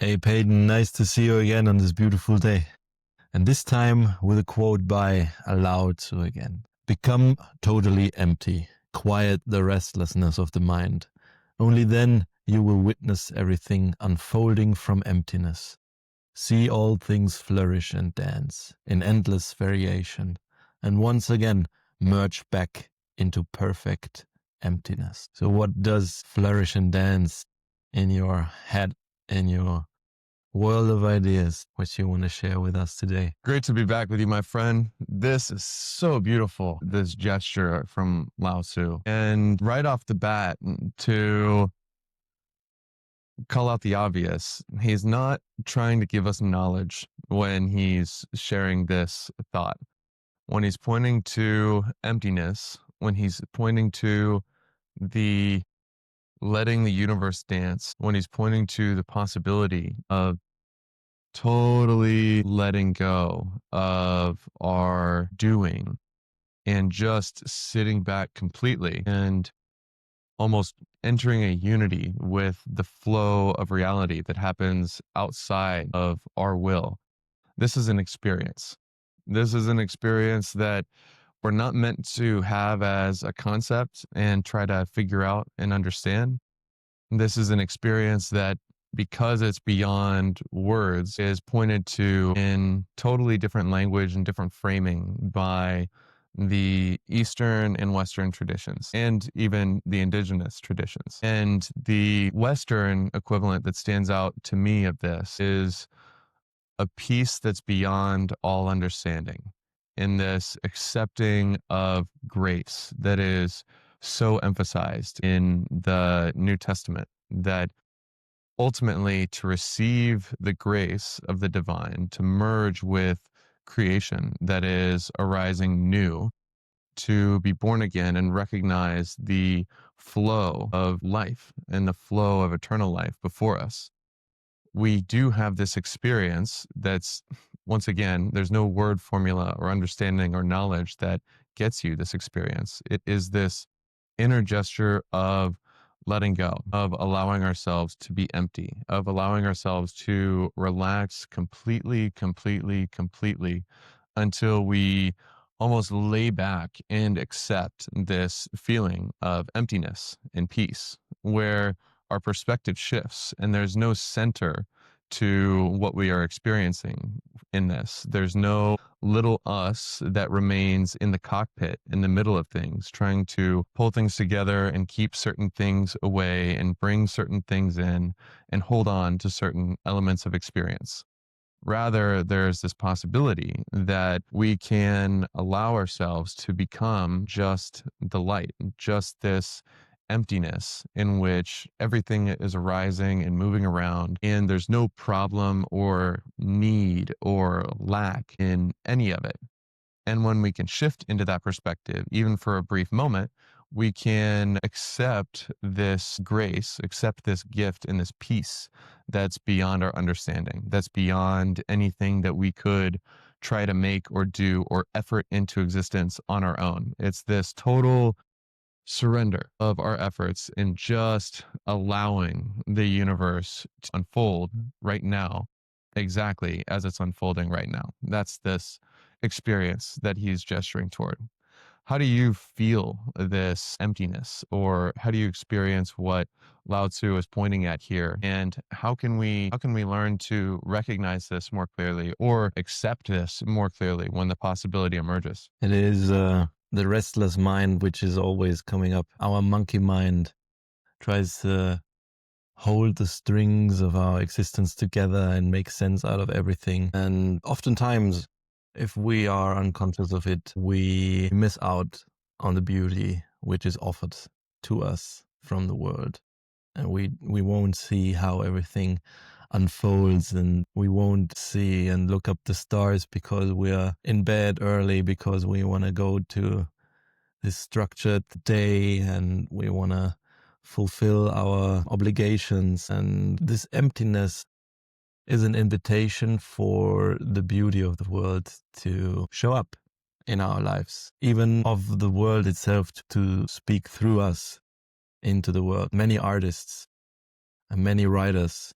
Hey Peyton, nice to see you again on this beautiful day. And this time with a quote by Lao Tzu again. Become totally empty. Quiet the restlessness of the mind. Only then you will witness everything unfolding from emptiness. See all things flourish and dance in endless variation, and once again merge back into perfect emptiness. So what does flourish and dance in your head, in your world of ideas, which you want to share with us today? Great to be back with you, my friend. This is so beautiful, this gesture from Lao Tzu. And right off the bat, to call out the obvious, he's not trying to give us knowledge when he's sharing this thought. When he's pointing to emptiness, when he's pointing to the letting the universe dance, when he's pointing to the possibility of totally letting go of our doing and just sitting back completely and almost entering a unity with the flow of reality that happens outside of our will. This is an experience. This is an experience that we're not meant to have as a concept and try to figure out and understand. This is an experience that, because it's beyond words, is pointed to in totally different language and different framing by the Eastern and Western traditions, and even the indigenous traditions. And the Western equivalent that stands out to me of this is a peace that's beyond all understanding, in this accepting of grace that is so emphasized in the New Testament, that ultimately to receive the grace of the divine, to merge with creation that is arising new, to be born again and recognize the flow of life and the flow of eternal life before us. We do have this experience that's, once again, there's no word formula or understanding or knowledge that gets you this experience. It is this inner gesture of letting go, of allowing ourselves to be empty, of allowing ourselves to relax completely until we almost lay back and accept this feeling of emptiness and peace, where our perspective shifts and there's no center to what we are experiencing in this. There's no little us that remains in the cockpit in the middle of things, trying to pull things together and keep certain things away and bring certain things in and hold on to certain elements of experience. Rather, there's this possibility that we can allow ourselves to become just the light, just this emptiness in which everything is arising and moving around, and there's no problem or need or lack in any of it. And when we can shift into that perspective, even for a brief moment, we can accept this grace, accept this gift and this peace that's beyond our understanding, that's beyond anything that we could try to make or do or effort into existence on our own. It's this total surrender of our efforts and just allowing the universe to unfold right now, exactly as it's unfolding right now. That's this experience that he's gesturing toward. How do you feel this emptiness, or how do you experience what Lao Tzu is pointing at here? And how can we learn to recognize this more clearly or accept this more clearly when the possibility emerges? It is the restless mind which is always coming up. Our monkey mind tries to hold the strings of our existence together and make sense out of everything. And oftentimes, if we are unconscious of it, we miss out on the beauty which is offered to us from the world. And we won't see how everything unfolds, and we won't see and look up the stars because we are in bed early because we want to go to this structured day and we want to fulfill our obligations. And this emptiness is an invitation for the beauty of the world to show up in our lives, even of the world itself to speak through us into the world. Many artists and many writers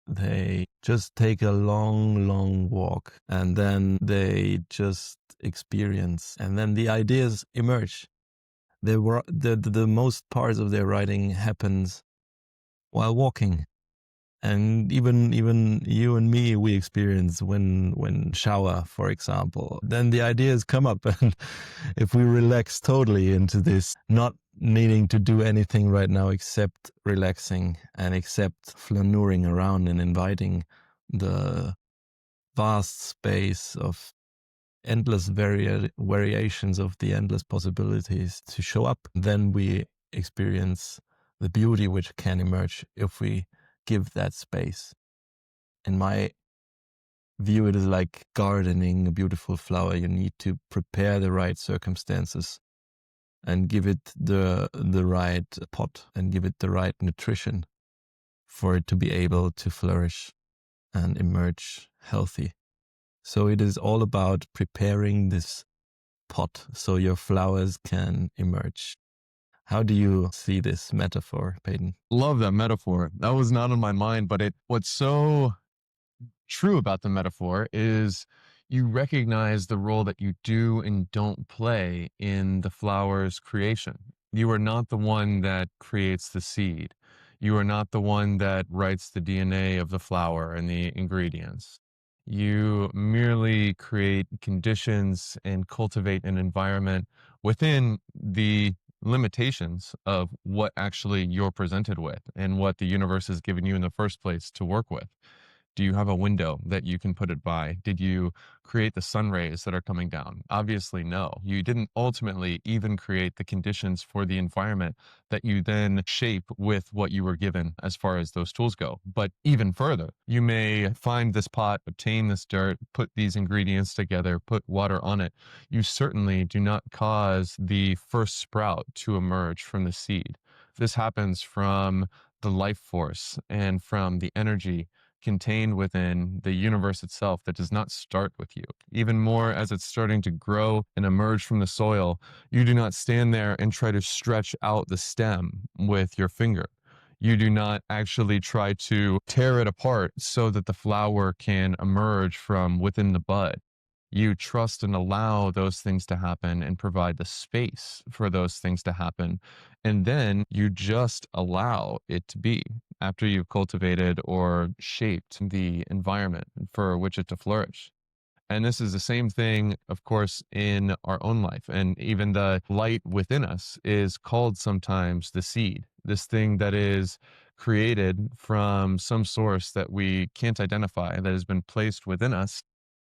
They just take a long, long walk, and then they just experience, and then the ideas emerge. The most parts of their writing happens while walking. And even you and me, we experience when shower, for example. Then the ideas come up, and if we relax totally into this, not needing to do anything right now except relaxing and except flaneuring around and inviting the vast space of endless variations of the endless possibilities to show up, then we experience the beauty which can emerge if we give that space. In my view, it is like gardening a beautiful flower. You need to prepare the right circumstances and give it the right pot and give it the right nutrition for it to be able to flourish and emerge healthy. So it is all about preparing this pot so your flowers can emerge. How do you see this metaphor, Peyton? Love that metaphor. That was not on my mind, but what's so true about the metaphor is you recognize the role that you do and don't play in the flower's creation. You are not the one that creates the seed. You are not the one that writes the DNA of the flower and the ingredients. You merely create conditions and cultivate an environment within the limitations of what actually you're presented with and what the universe has given you in the first place to work with. Do you have a window that you can put it by? Did you create the sun rays that are coming down? Obviously, no. You didn't ultimately even create the conditions for the environment that you then shape with what you were given as far as those tools go. But even further, you may find this pot, obtain this dirt, put these ingredients together, put water on it. You certainly do not cause the first sprout to emerge from the seed. This happens from the life force and from the energy contained within the universe itself that does not start with you. Even more as it's starting to grow and emerge from the soil, you do not stand there and try to stretch out the stem with your finger. You do not actually try to tear it apart so that the flower can emerge from within the bud. You trust and allow those things to happen and provide the space for those things to happen. And then you just allow it to be after you've cultivated or shaped the environment for which it to flourish. And this is the same thing, of course, in our own life. And even the light within us is called sometimes the seed, this thing that is created from some source that we can't identify, that has been placed within us.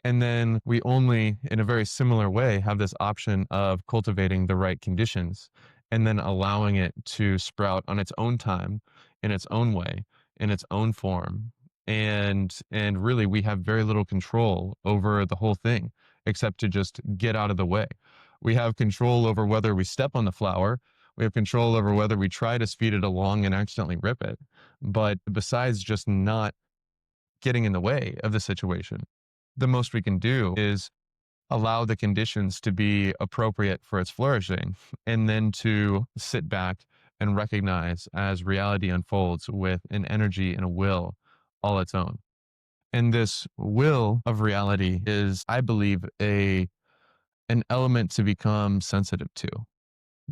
And then we only, in a very similar way, have this option of cultivating the right conditions and then allowing it to sprout on its own time, in its own way, in its own form. And really we have very little control over the whole thing except to just get out of the way. We have control over whether we step on the flower. We have control over whether we try to speed it along and accidentally rip it. But besides just not getting in the way of the situation, the most we can do is allow the conditions to be appropriate for its flourishing, and then to sit back and recognize as reality unfolds with an energy and a will all its own. And this will of reality is, I believe, an element to become sensitive to.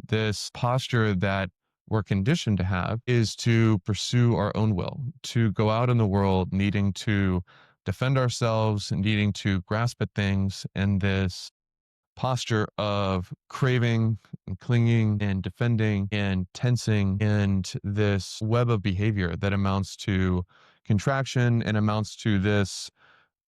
This posture that we're conditioned to have is to pursue our own will, to go out in the world needing to defend ourselves, needing to grasp at things, and this posture of craving and clinging and defending and tensing, and this web of behavior that amounts to contraction and amounts to this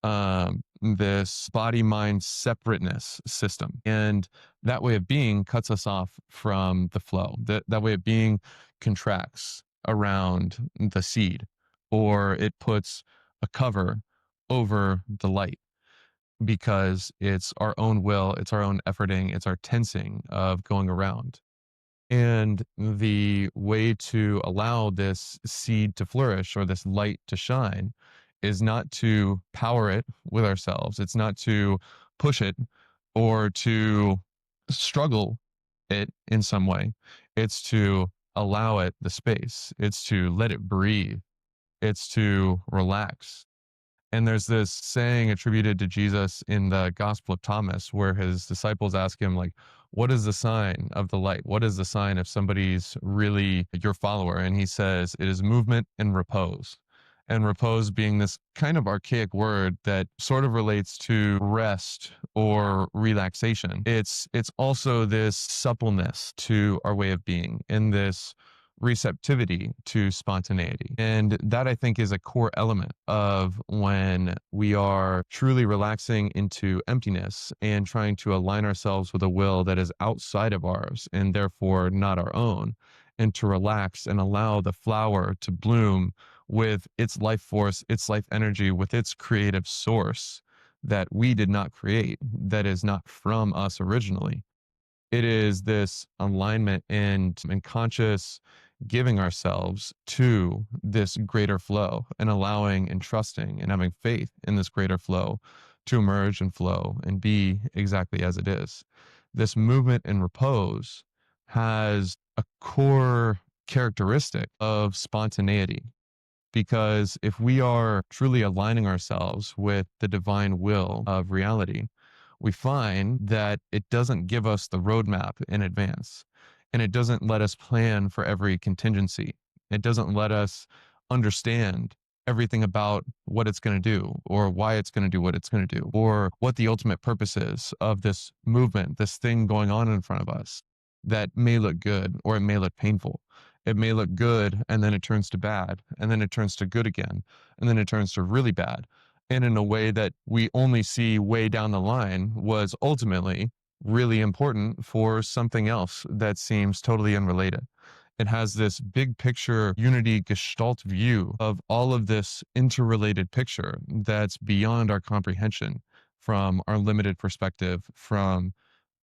body mind separateness system. And that way of being cuts us off from the flow. That way of being contracts around the seed, or it puts a cover over the light, because it's our own will, it's our own efforting, it's our tensing of going around. And the way to allow this seed to flourish or this light to shine is not to power it with ourselves. It's not to push it or to struggle it in some way. It's to allow it the space. It's to let it breathe it's to relax. And there's this saying attributed to Jesus in the Gospel of Thomas, where his disciples ask him, like, what is the sign of the light? What is the sign if somebody's really your follower? And he says, it is movement and repose. And repose being this kind of archaic word that sort of relates to rest or relaxation. It's also this suppleness to our way of being and this receptivity to spontaneity. And that I think is a core element of when we are truly relaxing into emptiness and trying to align ourselves with a will that is outside of ours and therefore not our own, and to relax and allow the flower to bloom with its life force, its life energy, with its creative source that we did not create, that is not from us originally. It is this alignment and conscious giving ourselves to this greater flow and allowing and trusting and having faith in this greater flow to emerge and flow and be exactly as it is. This movement and repose has a core characteristic of spontaneity, because if we are truly aligning ourselves with the divine will of reality, we find that it doesn't give us the roadmap in advance, and it doesn't let us plan for every contingency. It doesn't let us understand everything about what it's going to do or why it's going to do what it's going to do or what the ultimate purpose is of this movement, this thing going on in front of us that may look good or it may look painful. It may look good and then it turns to bad and then it turns to good again and then it turns to really bad. And in a way that we only see way down the line was ultimately really important for something else that seems totally unrelated. It has this big picture unity gestalt view of all of this interrelated picture that's beyond our comprehension from our limited perspective, from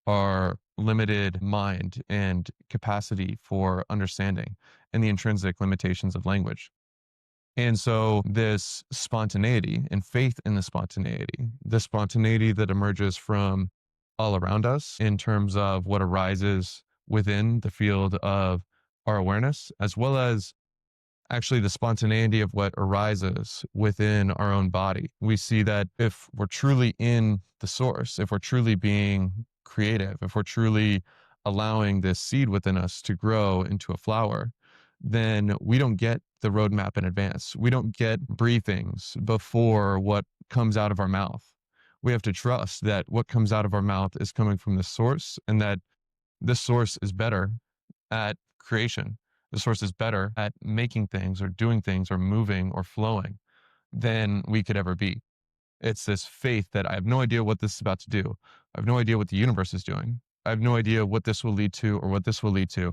our limited mind and capacity for understanding and the intrinsic limitations of language. And so, this spontaneity and faith in the spontaneity that emerges from all around us in terms of what arises within the field of our awareness, as well as actually the spontaneity of what arises within our own body. We see that if we're truly in the source, if we're truly being creative, if we're truly allowing this seed within us to grow into a flower, then we don't get the roadmap in advance. We don't get briefings before what comes out of our mouth. We have to trust that what comes out of our mouth is coming from the source and that this source is better at creation. The source is better at making things or doing things or moving or flowing than we could ever be. It's this faith that I have no idea what this is about to do. I have no idea what the universe is doing. I have no idea what this will lead to or what this will lead to,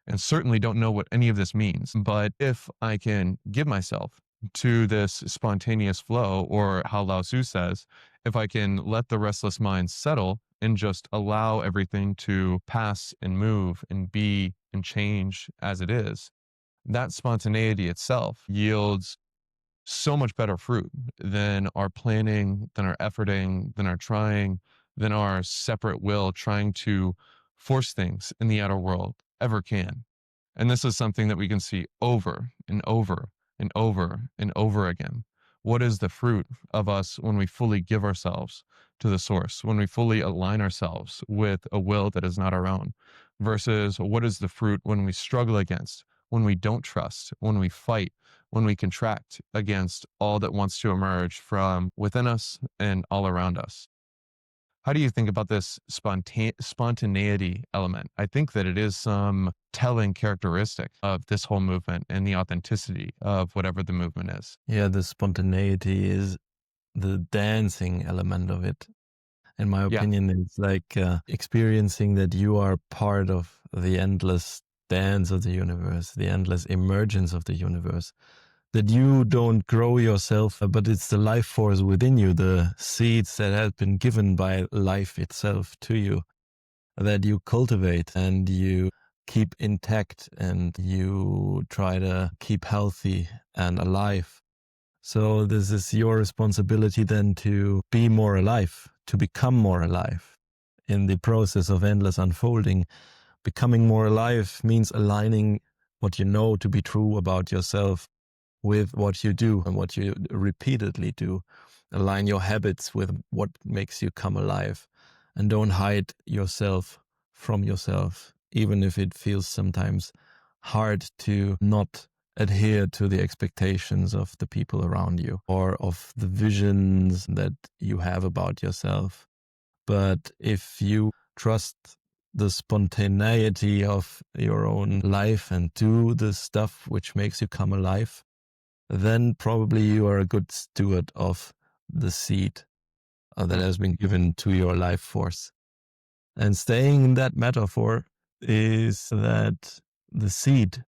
and certainly don't know what any of this means. But if I can give myself to this spontaneous flow, or how Lao Tzu says, if I can let the restless mind settle and just allow everything to pass and move and be and change as it is, that spontaneity itself yields so much better fruit than our planning, than our efforting, than our trying, than our separate will trying to force things in the outer world ever can. And this is something that we can see over and over and over and over again. What is the fruit of us when we fully give ourselves to the source, when we fully align ourselves with a will that is not our own, versus what is the fruit when we struggle against, when we don't trust, when we fight, when we contract against all that wants to emerge from within us and all around us? How do you think about this spontaneity element? I think that it is some telling characteristic of this whole movement and the authenticity of whatever the movement is. Yeah, the spontaneity is the dancing element of it. In my Yeah. opinion, it's like experiencing that you are part of the endless dance of the universe, the endless emergence of the universe. That you don't grow yourself, but it's the life force within you, the seeds that have been given by life itself to you, that you cultivate and you keep intact and you try to keep healthy and alive. So this is your responsibility then to be more alive, to become more alive. In the process of endless unfolding, becoming more alive means aligning what you know to be true about yourself with what you do and what you repeatedly do. Align your habits with what makes you come alive, and don't hide yourself from yourself, even if it feels sometimes hard to not adhere to the expectations of the people around you or of the visions that you have about yourself. But if you trust the spontaneity of your own life and do the stuff which makes you come alive, then probably you are a good steward of the seed that has been given to your life force. And staying in that metaphor is that the seed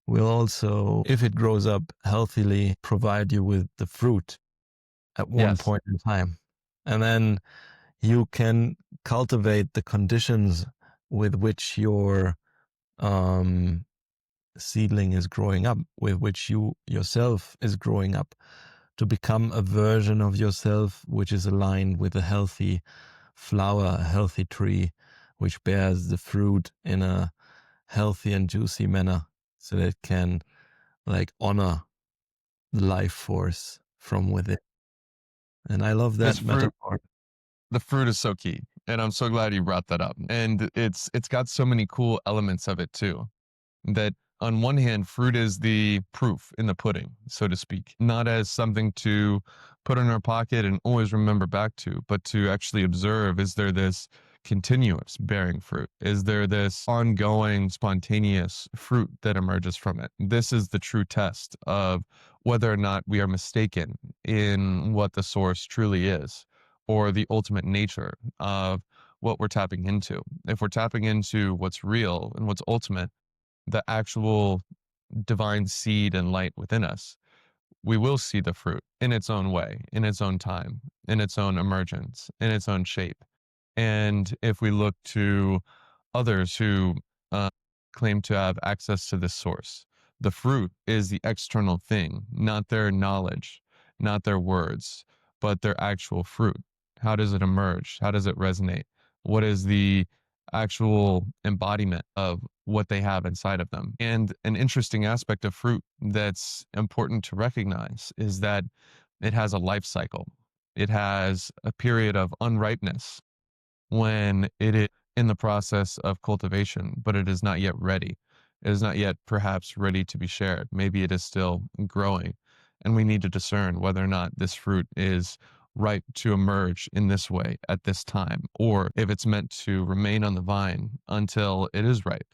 will also, if it grows up healthily, provide you with the fruit at one Yes. point in time. And then you can cultivate the conditions with which your seedling is growing up, with which you yourself is growing up, to become a version of yourself which is aligned with a healthy flower, a healthy tree, which bears the fruit in a healthy and juicy manner, so that it can like honor the life force from within. And I love This that fruit, metaphor. the fruit is so key. And I'm so glad you brought that up. And it's got so many cool elements of it too. That on one hand, fruit is the proof in the pudding, so to speak, not as something to put in our pocket and always remember back to, but to actually observe, is there this continuous bearing fruit? Is there this ongoing spontaneous fruit that emerges from it? This is the true test of whether or not we are mistaken in what the source truly is, or the ultimate nature of what we're tapping into. If we're tapping into what's real and what's ultimate, the actual divine seed and light within us, we will see the fruit in its own way, in its own time, in its own emergence, in its own shape. And if we look to others who uh, claim to have access to this source, the fruit is the external thing, not their knowledge, not their words, but their actual fruit. How does it emerge? How does it resonate? What is the actual embodiment of what they have inside of them? And an interesting aspect of fruit that's important to recognize is that it has a life cycle. It has a period of unripeness when it is in the process of cultivation, but it is not yet ready. It is not yet perhaps ready to be shared. Maybe it is still growing. And we need to discern whether or not this fruit is ripe to emerge in this way at this time, or if it's meant to remain on the vine until it is ripe.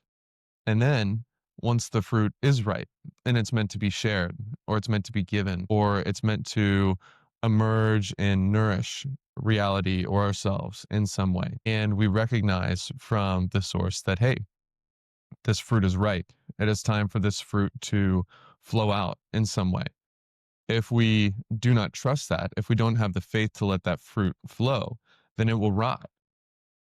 And then once the fruit is ripe and it's meant to be shared, or it's meant to be given, or it's meant to emerge and nourish reality or ourselves in some way. And we recognize from the source that, hey, this fruit is ripe. It is time for this fruit to flow out in some way. If we do not trust that, if we don't have the faith to let that fruit flow, then it will rot.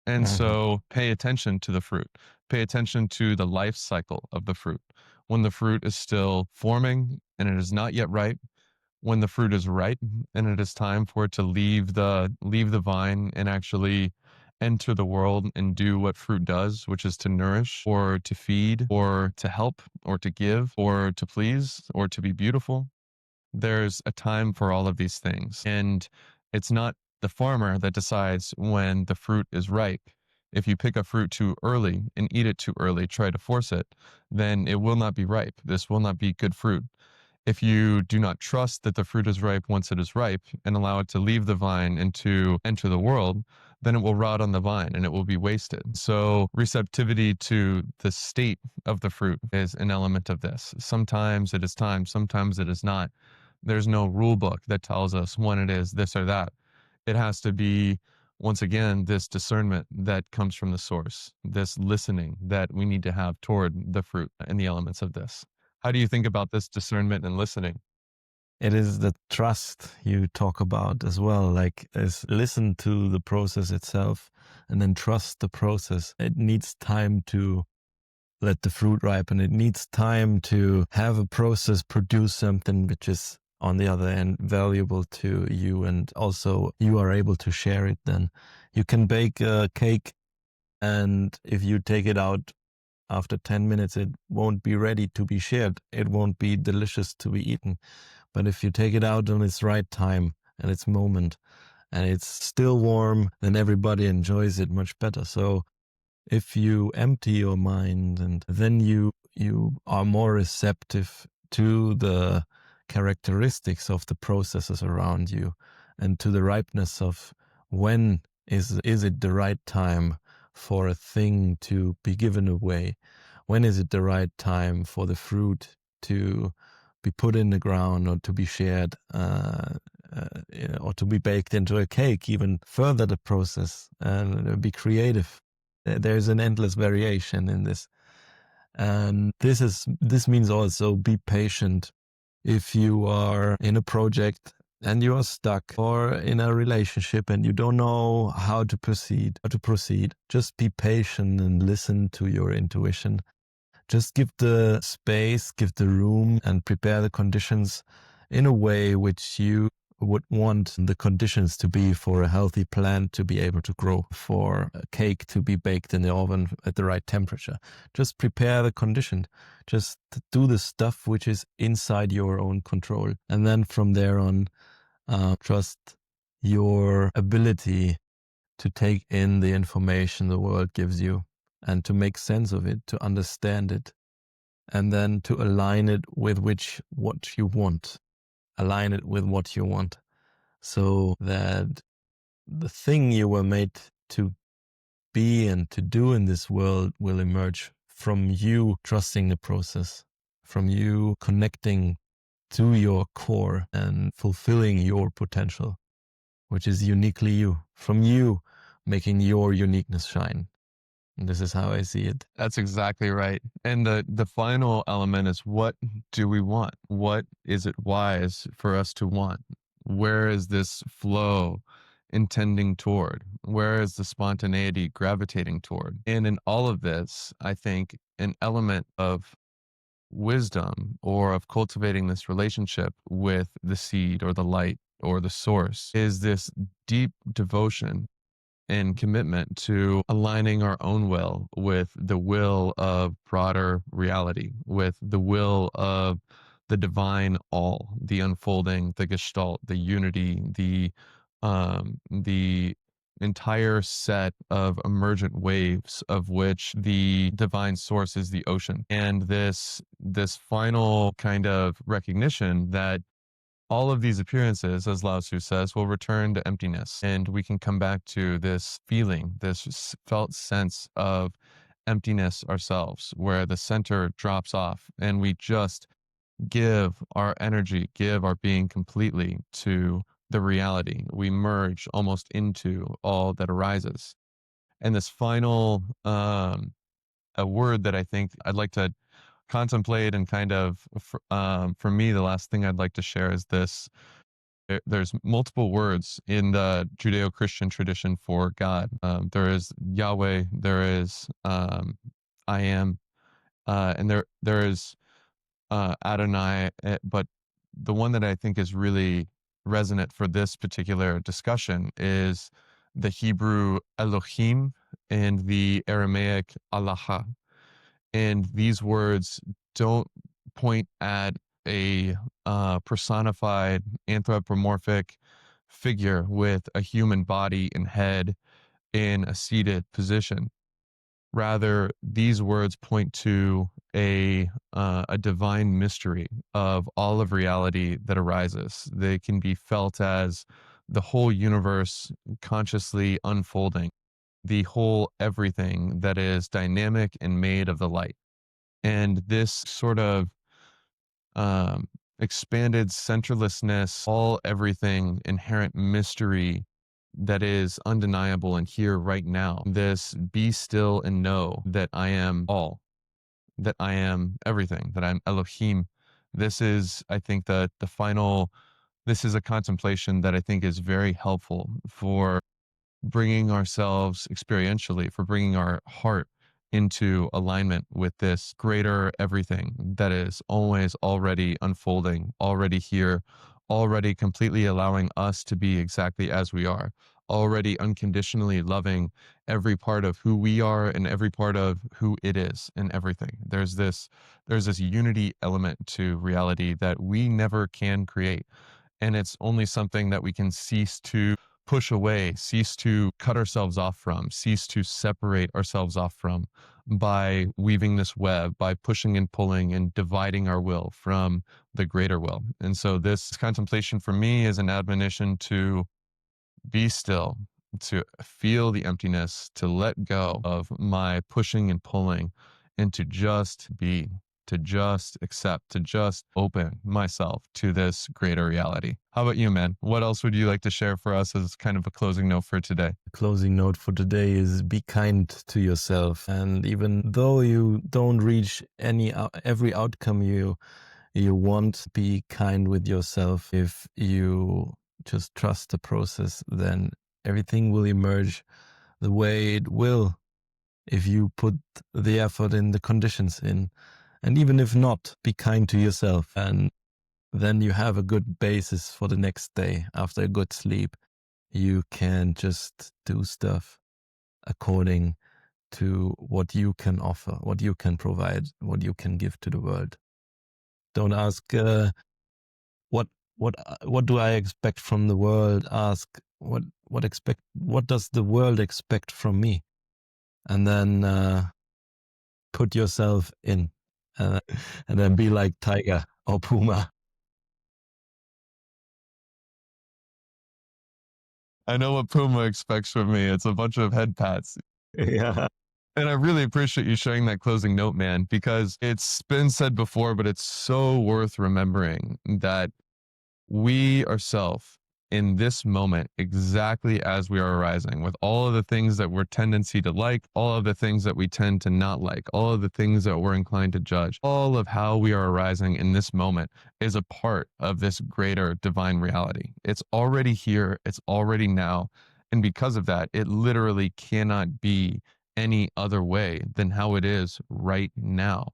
And Mhm. so pay attention to the fruit. Pay attention to the life cycle of the fruit. When the fruit is still forming and it is not yet ripe, when the fruit is ripe and it is time for it to leave the vine and actually enter the world and do what fruit does, which is to nourish or to feed or to help or to give or to please or to be beautiful. There's a time for all of these things. And it's not the farmer that decides when the fruit is ripe. If you pick a fruit too early and eat it too early, try to force it, then it will not be ripe. This will not be good fruit. If you do not trust that the fruit is ripe once it is ripe and allow it to leave the vine and to enter the world, then it will rot on the vine and it will be wasted. So, receptivity to the state of the fruit is an element of this. Sometimes it is time, sometimes it is not. There's no rule book that tells us when it is this or that. It has to be, once again, this discernment that comes from the source, this listening that we need to have toward the fruit and the elements of this. How do you think about this discernment and listening? It is the trust you talk about as well. Like, is listen to the process itself and then trust the process. It needs time to let the fruit ripen. It needs time to have a process produce something which is on the other end valuable to you, and also you are able to share it. Then you can bake a cake, and if you take it out after 10 minutes, it won't be ready to be shared. It won't be delicious to be eaten. But if you take it out on its right time and its moment, and it's still warm, then everybody enjoys it much better. So if you empty your mind, and then you are more receptive to the characteristics of the processes around you, and to the ripeness of when is it the right time for a thing to be given away, when is it the right time for the fruit to be put in the ground or to be shared, or to be baked into a cake, even further the process and be creative. There's an endless variation in this. And this means also be patient. If you are in a project and you are stuck, or in a relationship and you don't know how to proceed, just be patient and listen to your intuition. Just give the space, give the room, and prepare the conditions in a way which you would want the conditions to be for a healthy plant to be able to grow, for a cake to be baked in the oven at the right temperature. Just prepare the condition. Just do the stuff which is inside your own control. And then from there on, trust your ability to take in the information the world gives you, and to make sense of it, to understand it, and then to align it with what you want. Align it with what you want, so that the thing you were made to be and to do in this world will emerge from you trusting the process, from you connecting to your core and fulfilling your potential, which is uniquely you, from you making your uniqueness shine. And this is how I see it. That's exactly right. And the final element is, what do we want? What is it wise for us to want? Where is this flow intending toward? Where is the spontaneity gravitating toward? And in all of this, I think an element of wisdom, or of cultivating this relationship with the seed or the light or the source, is this deep devotion and commitment to aligning our own will with the will of broader reality, with the will of the divine all, the unfolding, the gestalt, the unity, the entire set of emergent waves of which the divine source is the ocean. And this final kind of recognition that all of these appearances, as Lao Tzu says, will return to emptiness. And we can come back to this feeling, this felt sense of emptiness ourselves, where the center drops off and we just give our energy, give our being completely to the reality. We merge almost into all that arises. And this final, a word that I think I'd like to contemplate and kind of, for me, the last thing I'd like to share is this. There's multiple words in the Judeo-Christian tradition for God. There is Yahweh, there is I am, and there is Adonai. But the one that I think is really resonant for this particular discussion is the Hebrew Elohim and the Aramaic Allah. And these words don't point at a personified anthropomorphic figure with a human body and head in a seated position. Rather, these words point to a divine mystery of all of reality that arises. They can be felt as the whole universe consciously unfolding, the whole everything that is dynamic and made of the light. And this sort of expanded centerlessness, all everything inherent mystery that is undeniable and here right now. This be still and know that I am all, that I am everything, that I'm Elohim. This is, I think, the final, this is a contemplation that I think is very helpful for bringing ourselves experientially, for bringing our heart into alignment with this greater everything that is always already unfolding, already here, already completely allowing us to be exactly as we are, already unconditionally loving every part of who we are and every part of who it is and everything. There's this unity element to reality that we never can create. And it's only something that we can cease to push away, cease to cut ourselves off from, cease to separate ourselves off from by weaving this web, by pushing and pulling and dividing our will from the greater will. And so this contemplation for me is an admonition to be still, to feel the emptiness, to let go of my pushing and pulling, and to just be, to just accept, to just open myself to this greater reality. How about you, man? What else would you like to share for us as kind of a closing note for today? The closing note for today is be kind to yourself. And even though you don't reach every outcome you want, be kind with yourself. If you just trust the process, then everything will emerge the way it will if you put the effort in, the conditions in. And even if not, be kind to yourself. And then you have a good basis for the next day. After a good sleep, you can just do stuff according to what you can offer, what you can provide, what you can give to the world. Don't ask what do I expect from the world. Ask what does the world expect from me, and then put yourself in, and then be like tiger or puma. I know what Puma expects from me. It's a bunch of head pats. Yeah. And I really appreciate you sharing that closing note, man, because it's been said before, but it's so worth remembering that we ourselves in this moment, exactly as we are arising, with all of the things that we're tendency to like, all of the things that we tend to not like, all of the things that we're inclined to judge, all of how we are arising in this moment is a part of this greater divine reality. It's already here, it's already now. And because of that, it literally cannot be any other way than how it is right now.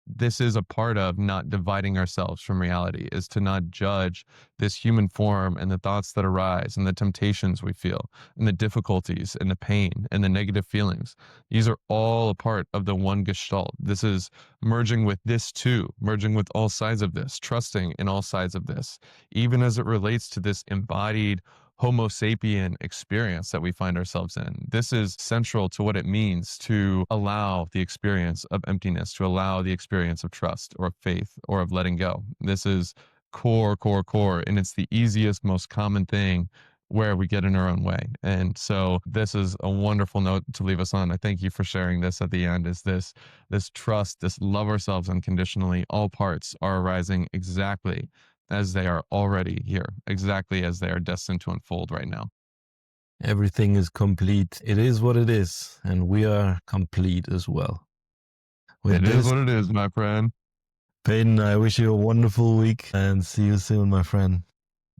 This is a part of not dividing ourselves from reality, is to not judge this human form and the thoughts that arise and the temptations we feel and the difficulties and the pain and the negative feelings. These are all a part of the one gestalt. This is merging with this too, merging with all sides of this, trusting in all sides of this, even as it relates to this embodied Homo sapien experience that we find ourselves in. This is central to what it means to allow the experience of emptiness, to allow the experience of trust or of faith or of letting go. This is core, core, core. And it's the easiest, most common thing where we get in our own way. And so this is a wonderful note to leave us on. I thank you for sharing this at the end, is this trust, this love ourselves unconditionally. All parts are arising exactly as they are already here, exactly as they are destined to unfold right now. Everything is complete. It is what it is, and we are complete as well. With It is this, what it is, my friend. Peyton, I wish you a wonderful week and see you soon, my friend.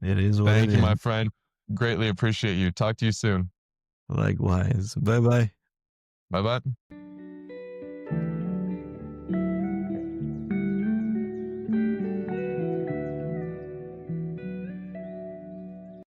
It is what Thank it you, my is. friend. Greatly appreciate you. Talk to you soon. Likewise. Bye bye. Bye bye.